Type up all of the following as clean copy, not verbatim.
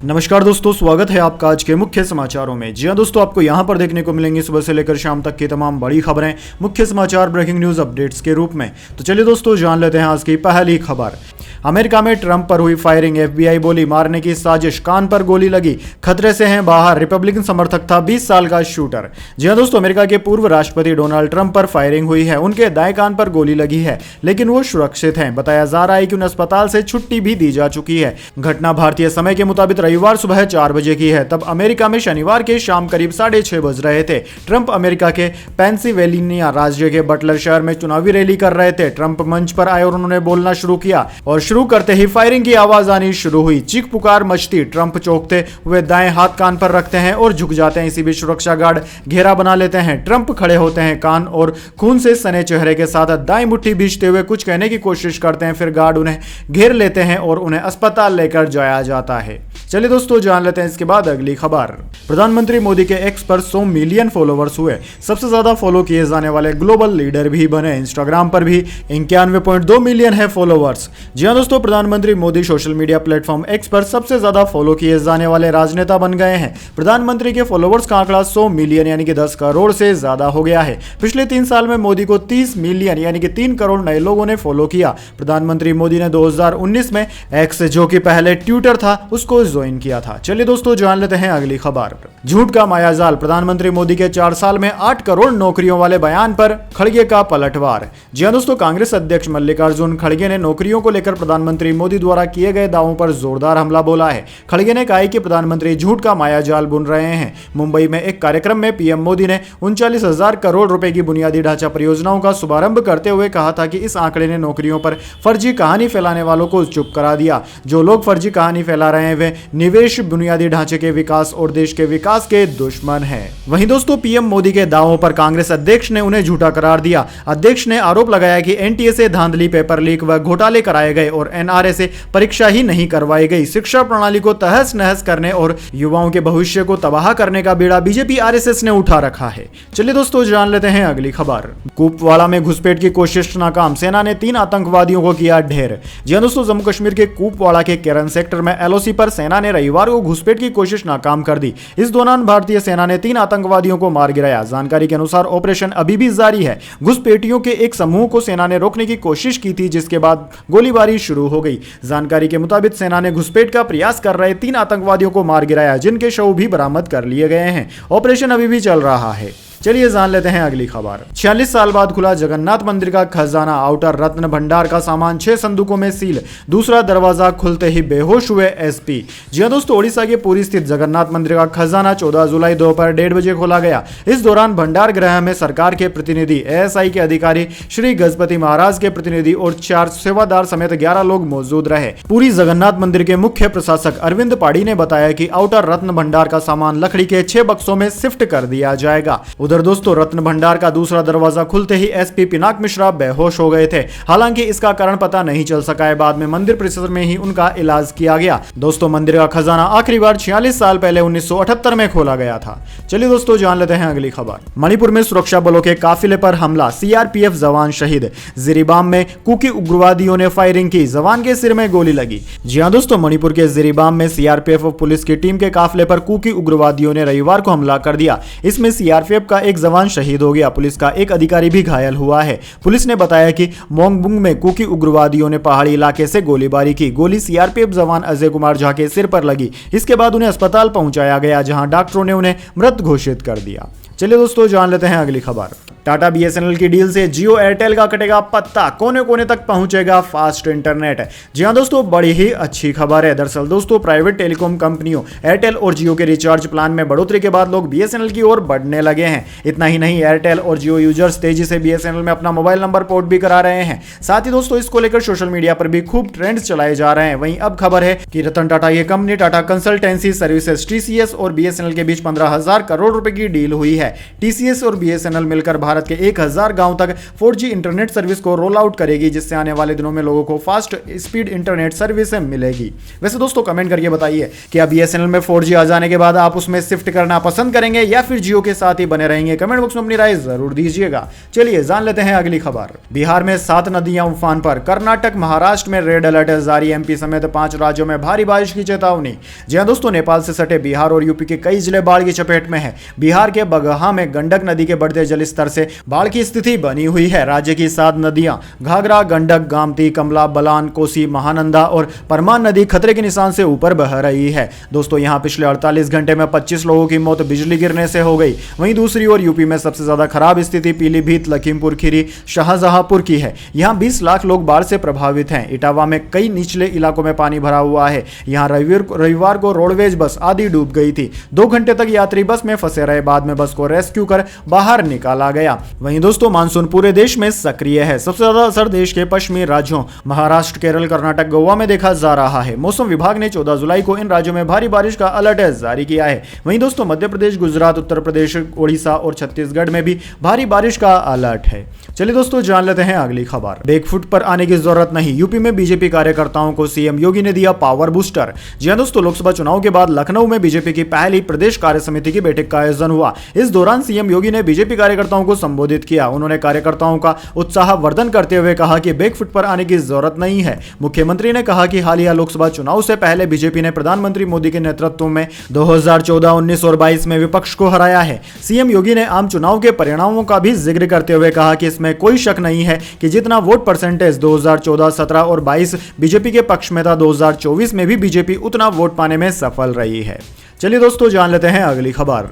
नमस्कार दोस्तों, स्वागत है आपका आज के मुख्य समाचारों में। जी हां दोस्तों, आपको यहां पर देखने को मिलेंगी सुबह से लेकर शाम तक की तमाम बड़ी खबरें मुख्य समाचार ब्रेकिंग न्यूज अपडेट्स के रूप में। तो चलिए दोस्तों, जान लेते हैं आज की पहली खबर। अमेरिका में ट्रंप पर हुई फायरिंग, FBI बोली मारने की साजिश, कान पर गोली लगी, खतरे से हैं बाहर, रिपब्लिकन समर्थक था 20 साल का शूटर। जी हां दोस्तों, अमेरिका के पूर्व राष्ट्रपति डोनाल्ड ट्रंप पर फायरिंग हुई है। उनके दाएं कान पर गोली लगी है, लेकिन वो सुरक्षित हैं। बताया जा रहा है कि उन्हें अस्पताल से छुट्टी भी दी जा चुकी है। घटना भारतीय समय के मुताबिक रविवार सुबह 4 बजे की है। तब अमेरिका में शनिवार के शाम करीब 6:30 बज रहे थे। ट्रंप अमेरिका के पेंसिल्वेनिया राज्य के बटलर शहर में चुनावी रैली कर रहे थे। ट्रंप मंच पर आए और उन्होंने बोलना शुरू किया और शुरू करते ही फायरिंग की आवाज आनी शुरू हुई। चीख पुकार मचती। ट्रंप चौंकते हुए दाएं हाथ कान पर रखते हैं और झुक जाते हैं। इसी बीच सुरक्षा गार्ड घेरा बना लेते हैं। ट्रंप खड़े होते हैं, कान और खून से सने चेहरे के साथ दाएं मुट्ठी बीचते हुए कुछ कहने की कोशिश करते हैं। फिर गार्ड उन्हें घेर लेते हैं और उन्हें अस्पताल लेकर जाया जाता है। चलिए दोस्तों, जान लेते हैं इसके बाद अगली खबर। प्रधानमंत्री मोदी के एक्स पर 100 मिलियन फॉलोवर्स हुए। सबसे ज्यादा फॉलो किए जाने वाले ग्लोबल लीडर भी बने। इंस्टाग्राम पर भी 91.2 मिलियन है फॉलोवर्स। जी हां दोस्तों, प्रधानमंत्री Modi social media platform x पर सबसे ज्यादा फॉलो किए जाने वाले राजनेता बन गए हैं। प्रधानमंत्री के फॉलोवर्स का आंकड़ा 100 मिलियन यानी कि 10 करोड़ से ज्यादा हो गया है। पिछले 3 साल में मोदी को 30 मिलियन यानी कि 3 करोड़ नए लोगों ने फॉलो किया। प्रधानमंत्री मोदी ने 2019 में एक्स, जो कि पहले ट्विटर था, उसको ज्वाइन किया था। चलिए दोस्तों, जान लेते हैं अगली खबर। झूठ का मायाजाल, प्रधानमंत्री मोदी के 4 साल में 8 करोड़ नौकरियों वाले बयान पर खड़गे का पलटवार। जी हां दोस्तों, कांग्रेस अध्यक्ष मल्लिकार्जुन खड़गे ने नौकरियों को लेकर प्रधानमंत्री मोदी द्वारा किए गए दावों पर जोरदार हमला बोला है। खड़गे ने कहा कि प्रधानमंत्री झूठ का मायाजाल बुन रहे हैं। मुंबई में एक कार्यक्रम में पीएम मोदी ने 39,000 करोड़ रुपए की बुनियादी ढांचा परियोजनाओं का शुभारंभ करते हुए कहा था कि इस आंकड़े ने नौकरियों पर फर्जी कहानी फैलाने वालों को चुप करा दिया। जो लोग फर्जी कहानी फैला रहे हैं वे निवेश, बुनियादी ढांचे के विकास और देश के विकास के दुश्मन हैं। वहीं दोस्तों, पीएम मोदी के दावों पर कांग्रेस अध्यक्ष ने उन्हें झूठा करार दिया। अध्यक्ष ने आरोप लगाया कि एनटीए से धांधली, पेपर लीक व घोटाले कराए गए और एनआरए से परीक्षा ही नहीं करवाई गई। शिक्षा प्रणाली को तहस नहस करने और युवाओं के भविष्य को तबाह करने का बीड़ा बीजेपी आरएसएस ने उठा रखा है। चलिए दोस्तों, जान लेते हैं अगली खबर। कुपवाड़ा में घुसपैठ की कोशिश नाकाम, सेना ने 3 आतंकवादियों को किया ढेर। जी हां दोस्तों, जम्मू कश्मीर के कुपवाड़ा के केरन सेक्टर में एलओसी पर सेना ने रविवार को घुसपैठ की कोशिश नाकाम कर दी। इस दौरान भारतीय सेना ने 3 आतंकवादियों को मार गिराया। जानकारी के अनुसार ऑपरेशन अभी भी जारी है। घुसपैठियों के एक समूह को सेना ने रोकने की कोशिश की थी, जिसके बाद गोलीबारी शुरू हो गई। जानकारी के मुताबिक सेना ने घुसपैठ का प्रयास कर रहे 3 आतंकवादियों को मार गिराया, जिनके शव भी बरामद कर लिए गए हैं। ऑपरेशन अभी भी चल रहा है। चलिए जान लेते हैं अगली खबर। 46 साल बाद खुला जगन्नाथ मंदिर का खजाना, आउटर रत्न भंडार का सामान 6 संदूकों में सील। दूसरा दरवाजा खुलते ही बेहोश हुए एसपी। जी हां दोस्तों, ओडिशा के पुरी स्थित जगन्नाथ मंदिर का खजाना 14 जुलाई दोपहर 1:30 बजे खोला गया। इस दौरान भंडार गृह में सरकार के प्रतिनिधि, एएसआई के अधिकारी, श्री गजपति महाराज के प्रतिनिधि और 4 सेवादार समेत 11 लोग मौजूद रहे। पूरी जगन्नाथ मंदिर के मुख्य प्रशासक अरविंद पाड़ी ने बताया कि आउटर रत्न भंडार का सामान लकड़ी के 6 बक्सों में शिफ्ट कर दिया जाएगा। उधर दोस्तों, रत्न भंडार का दूसरा दरवाजा खुलते ही एसपी पिनाक मिश्रा बेहोश हो गए थे। हालांकि इसका कारण पता नहीं चल सका है। बाद में मंदिर परिसर में ही उनका इलाज किया गया। दोस्तों, मंदिर का खजाना आखिरी बार 46 साल पहले 1978 में खोला गया था। चलिए दोस्तों, जान लेते हैं अगली खबर। मणिपुर में सुरक्षा बलों के काफिले पर हमला, सीआरपीएफ जवान शहीद। जिरीबाम में कुकी उग्रवादियों ने फायरिंग की, जवान के सिर में गोली लगी। जी हां दोस्तों, मणिपुर के जिरीबाम में सीआरपीएफ और पुलिस की टीम के काफिले पर कुकी उग्रवादियों ने रविवार को हमला कर दिया। इसमें सीआरपीएफ का एक जवान शहीद हो गया। पुलिस का एक अधिकारी भी घायल हुआ है। पुलिस ने बताया कि मोंगबुंग में कुकी उग्रवादियों ने पहाड़ी इलाके से गोलीबारी की। गोली सीआरपीएफ जवान अजय कुमार झा के सिर पर लगी। इसके बाद उन्हें अस्पताल पहुंचाया गया, जहां डॉक्टरों ने उन्हें मृत घोषित कर दिया। चलिए दोस्तों, जान लेते हैं अगली खबर। टाटा बीएसएनएल की डील से जियो एयरटेल का कटेगा पत्ता, कोने कोने तक पहुंचेगा फास्ट इंटरनेट। जी हां दोस्तों, बड़ी ही अच्छी खबर है। दरअसल दोस्तों, प्राइवेट टेलीकॉम कंपनियों एयरटेल और जियो के रिचार्ज प्लान में बढ़ोतरी के बाद लोग बीएसएनएल की ओर बढ़ने लगे हैं। इतना ही नहीं, एयरटेल और जियो यूजर्स तेजी से बीएसएनएल में अपना मोबाइल नंबर पोर्ट भी करा रहे हैं। साथ ही दोस्तों, इसको लेकर सोशल मीडिया पर भी खूब ट्रेंड्स चलाए जा रहे हैं। वहीं अब खबर है कि रतन टाटा ये company Tata consultancy services TCS और बीएसएनएल के बीच 15,000 करोड़ रुपए की डील हुई है। TCS और बीएसएनएल मिलकर भारत भारत के 1000 गांव तक 4G इंटरनेट सर्विस को रोल आउट करेगी, जिससे आने वाले दिनों में लोगों को फास्ट स्पीड इंटरनेट सर्विस मिलेगी। वैसे दोस्तों कमेंट करके बताइए कि अब BSNL में 4G आ जाने के बाद आप उसमें शिफ्ट करना पसंद करेंगे या फिर जियो के साथ ही बने रहेंगे। कमेंट बॉक्स में अपनी राय जरूर दीजिएगा। चलिए जान लेते हैं अगली खबर। बिहार में 7 नदियां उफान पर, कर्नाटक महाराष्ट्र में रेड अलर्ट जारी, MP समेत 5 राज्यों में भारी बारिश की चेतावनी। जी हां दोस्तों, नेपाल से सटे बिहार और यूपी के कई जिले बाढ़ की चपेट में हैं। बिहार के बगहा में गंडक नदी के बढ़ते जलस्तर से बाढ़ की स्थिति बनी हुई है। राज्य की 7 नदियां घाघरा, गंडक, गामती, कमला, बलान, कोसी, महानंदा और परमान नदी खतरे के निशान से ऊपर बह रही है। दोस्तों यहां पिछले 48 घंटे में 25 लोगों की मौत बिजली गिरने से हो गई। वहीं दूसरी ओर यूपी में सबसे ज्यादा खराब स्थिति पीलीभीत, लखीमपुर खीरी, शाहजहांपुर की है। यहां 20 लाख लोग बाढ़ से प्रभावित हैं। इटावा में कई निचले इलाकों में पानी भरा हुआ है। यहां रविवार को रोडवेज बस आदि डूब गई थी। 2 घंटे तक यात्री बस में फंसे रहे, बाद में बस को रेस्क्यू कर बाहर निकाला गया। वहीं दोस्तों मानसून पूरे देश में सक्रिय है। सबसे ज्यादा असर देश के पश्चिमी राज्यों महाराष्ट्र, केरल, कर्नाटक, गोवा में देखा जा रहा है। मौसम विभाग ने 14 जुलाई को इन राज्यों में भारी बारिश का अलर्ट जारी किया है। वहीं दोस्तों मध्य प्रदेश, गुजरात, उत्तर प्रदेश, ओडिशा और छत्तीसगढ़ में भी भारी बारिश का अलर्ट है। चलिए दोस्तों जान लेते हैं अगली खबर। बैकफुट पर आने की जरूरत नहीं, यूपी में बीजेपी कार्यकर्ताओं को सीएम योगी ने दिया पावर बूस्टर। जी हां दोस्तों, लोकसभा चुनाव के बाद लखनऊ में बीजेपी की पहली प्रदेश कार्य समिति की बैठक का आयोजन हुआ। इस दौरान सीएम योगी ने बीजेपी कार्यकर्ताओं को संबोधित किया। उन्होंने कार्यकर्ताओं का उत्साहवर्धन करते हुए कहा कि बैकफुट पर आने की जरूरत नहीं है। मुख्यमंत्री ने कहा कि हालिया लोकसभा चुनाव से पहले बीजेपी ने प्रधानमंत्री मोदी के नेतृत्व में 2014, 19 और 22 में विपक्ष को हराया है। सीएम योगी ने आम चुनाव के परिणामों का भी जिक्र करते हुए कहा कि इसमें कोई शक नहीं है कि जितना वोट परसेंटेज 2014, 17 और 22 बीजेपी के पक्ष में था, 2024 में भी बीजेपी उतना वोट पाने में सफल रही है। चलिए दोस्तों जान लेते हैं अगली खबर।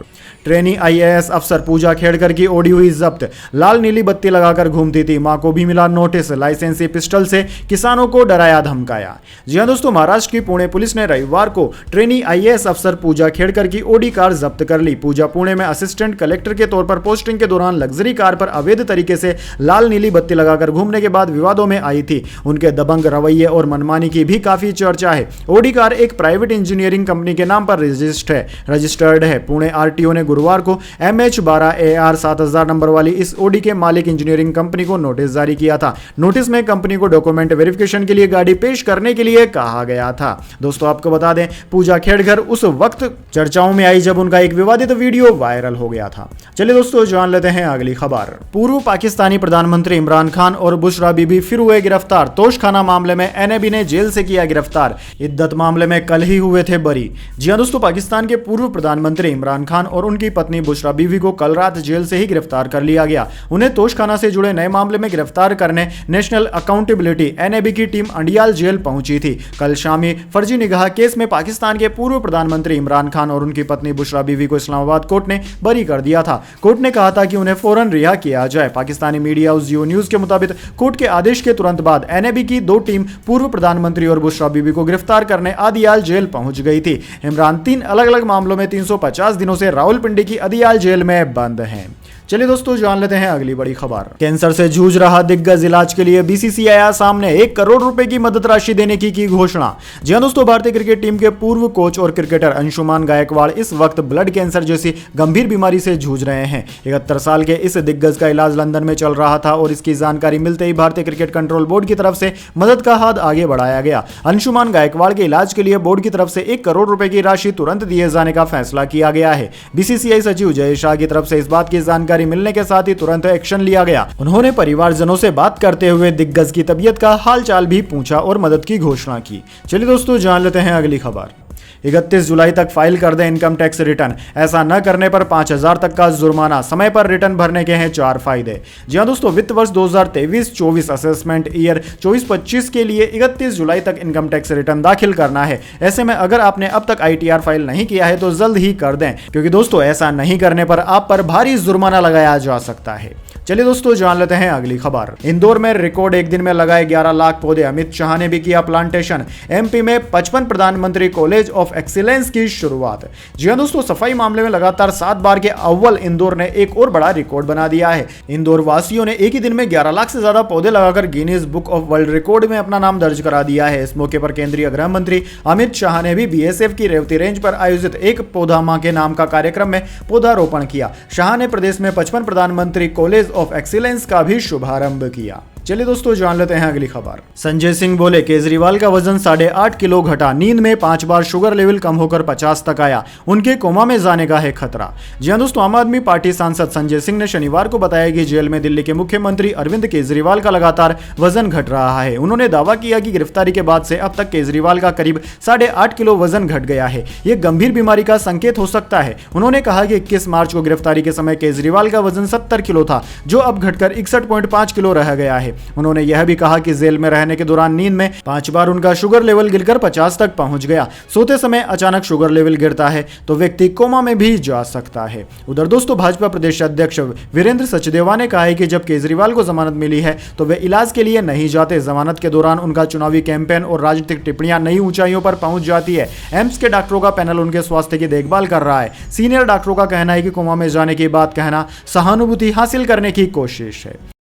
ट्रेनी IAS अफसर पूजा खेड़कर की ओढ़ी हुई जब्त, लाल नीली बत्ती लगाकर घूमती थी, मां को भी मिला नोटिस, लाइसेंसी पिस्टल से किसानों को डराया धमकाया। जी हां दोस्तों, महाराष्ट्र की पुणे पुलिस ने रविवार को ट्रेनी IAS अफसर पूजा खेड़कर की ओडी कार जब्त कर ली। पूजा पुणे में असिस्टेंट कलेक्टर के तौर पर पोस्टिंग के दौरान लग्जरी कार पर अवैध तरीके से लाल नीली बत्ती लगाकर घूमने के बाद विवादों में आई थी। उनके दबंग रवैये और मनमानी की भी काफी चर्चा है। ओडी कार एक प्राइवेट इंजीनियरिंग कंपनी के नाम पर रजिस्टर्ड है। पुणे RTO ने गुरुवार को MH12AR 7000 नंबर वाली इस ओडी के मालिक इंजीनियरिंग कंपनी को नोटिस जारी किया था। नोटिस में कंपनी को डॉक्यूमेंट वेरिफिकेशन के लिए गाड़ी पेश करने के लिए कहा गया था। दोस्तों आपको बता दें, पूजा खेड़कर उस वक्त चर्चाओं में आई जब उनका एक विवादित वीडियो वायरल हो गया था। चलिए दोस्तों जान लेते हैं अगली खबर। पूर्व पाकिस्तानी प्रधानमंत्री इमरान खान और बुशरा बीबी फिर हुए गिरफ्तार। तोशखाना मामले में NAB ने जेल से किया गिरफ्तार। इद्दत मामले में कल ही हुए थे बरी। जी हां दोस्तों, पाकिस्तान के पूर्व प्रधानमंत्री इमरान खान और उनकी पत्नी बुशरा बीवी को कल रात जेल से ही गिरफ्तार कर लिया गया। उन्हें तोशखाना से जुड़े नए मामले में गिरफ्तार करने नेशनल अकाउंटेबिलिटी NAB की टीम अंडियाल जेल पहुंची थी। कल शामी फर्जी निगाह केस में पाकिस्तान के पूर्व प्रधानमंत्री इमरान खान और उनकी पत्नी बुशरा बीवी को इस्लामाबाद कोर्ट ने बरी कर दिया था। कोर्ट ने कहा था कि उन्हें फौरन रिहा किया जाए। पाकिस्तानी मीडिया हाउस जियो न्यूज के मुताबिक कोर्ट के आदेश के तुरंत बाद NAB की 2 टीम पूर्व प्रधानमंत्री और बुशरा बीवी को गिरफ्तार करने आदियाल जेल पहुंच गई थी। इमरान 3 अलग अलग मामलों में 350 दिनों से रावलपिंडी की अदियाल जेल में बंद हैं। चलिए दोस्तों जान लेते हैं अगली बड़ी खबर। कैंसर से जूझ रहा दिग्गज, इलाज के लिए BCCI आया सामने, 1 करोड़ रुपए की मदद राशि देने की घोषणा। जी हां दोस्तों, भारतीय क्रिकेट टीम के पूर्व कोच और क्रिकेटर अंशुमान गायकवाड़ इस वक्त ब्लड कैंसर जैसी गंभीर बीमारी से जूझ रहे हैं। 71 साल के इस दिग्गज का इलाज लंदन में चल रहा था और इसकी जानकारी मिलते ही भारतीय क्रिकेट कंट्रोल बोर्ड की तरफ से मदद का हाथ आगे बढ़ाया गया। अंशुमान गायकवाड़ के इलाज के लिए बोर्ड की तरफ से 1 करोड़ रुपए की राशि तुरंत दिए जाने का फैसला किया गया है। BCCI सचिव जय शाह की तरफ से इस बात की जानकारी मिलने के साथ ही तुरंत एक्शन लिया गया। उन्होंने परिवारजनों से बात करते हुए दिग्गज की तबीयत का हालचाल भी पूछा और मदद की घोषणा की। चलिए दोस्तों जान लेते हैं अगली खबर। 31 जुलाई तक फाइल कर दें इनकम टैक्स रिटर्न, ऐसा न करने पर 5000 तक का जुर्माना। समय पर रिटर्न भरने के हैं 4 फायदे। जी हां दोस्तों, वित्त वर्ष 2023-24 असेसमेंट ईयर 24-25 के लिए 31 जुलाई तक इनकम टैक्स रिटर्न दाखिल करना है। ऐसे में अगर आपने अब तक ITR फाइल नहीं किया है तो जल्द ही कर दें, क्योंकि दोस्तों ऐसा नहीं करने पर आप पर भारी जुर्माना लगाया जा सकता है। चलिए दोस्तों जान लेते हैं अगली खबर। इंदौर में रिकॉर्ड एक दिन में लगाए 11 लाख पौधे, अमित शाह ने भी किया प्लांटेशन। MP में 55 प्रधानमंत्री कॉलेज ऑफ एक्सीलेंस की शुरुआत। जी हां दोस्तों, सफाई मामले में लगातार 7 बार के अव्वल इंदौर ने एक और बड़ा रिकॉर्ड बना दिया है। इंदौर वासियों ने एक ही दिन में 11 लाख से ज्यादा पौधे लगाकर Guinness book of world record में अपना नाम दर्ज करा दिया है। इस मौके पर केंद्रीय गृह मंत्री अमित शाह ने भी BSF की रेवती रेंज पर आयोजित एक पौधा मां के नाम का कार्यक्रम में पौधारोपण किया। शाह ने प्रदेश में 55 प्रधानमंत्री कॉलेज ऑफ एक्सीलेंस का भी शुभारंभ किया। चलिए दोस्तों जान लेते हैं अगली खबर। संजय सिंह बोले केजरीवाल का वजन 8.5 किलो घटा, नींद में 5 बार शुगर लेवल कम होकर 50 तक आया, उनके कोमा में जाने का है खतरा। जी हां दोस्तों, आम आदमी पार्टी सांसद संजय सिंह ने शनिवार को बताया कि जेल में दिल्ली के मुख्यमंत्री अरविंद केजरीवाल का लगातार वजन घट रहा है। उन्होंने दावा किया कि गिरफ्तारी के बाद से अब तक केजरीवाल का करीब 8.5 किलो वजन घट गया है। यह गंभीर बीमारी का संकेत हो सकता है। उन्होंने कहा कि 21 मार्च को गिरफ्तारी के समय केजरीवाल का वजन 70 किलो था, जो अब घटकर 61.5 किलो रह गया है। उन्होंने यह भी कहा कि जेल में रहने के दौरान नींद में 5 बार उनका शुगर लेवल गिरकर 50 तक पहुंच गया। सोते समय अचानक शुगर लेवल गिरता है तो व्यक्ति कोमा में भी जा सकता है। उधर दोस्तों भाजपा प्रदेश अध्यक्ष वीरेंद्र सचदेवा ने कहा है कि जब केजरीवाल को जमानत मिली है तो वे इलाज के लिए नहीं जाते। जमानत के दौरान उनका चुनावी कैंपेन और राजनीतिक टिप्पणियां नई ऊंचाइयों पर पहुंच जाती है। एम्स के डॉक्टरों का पैनल उनके स्वास्थ्य की देखभाल कर रहा है। सीनियर डॉक्टरों का कहना है कि कोमा में जाने की बात कहना सहानुभूति हासिल करने की कोशिश है।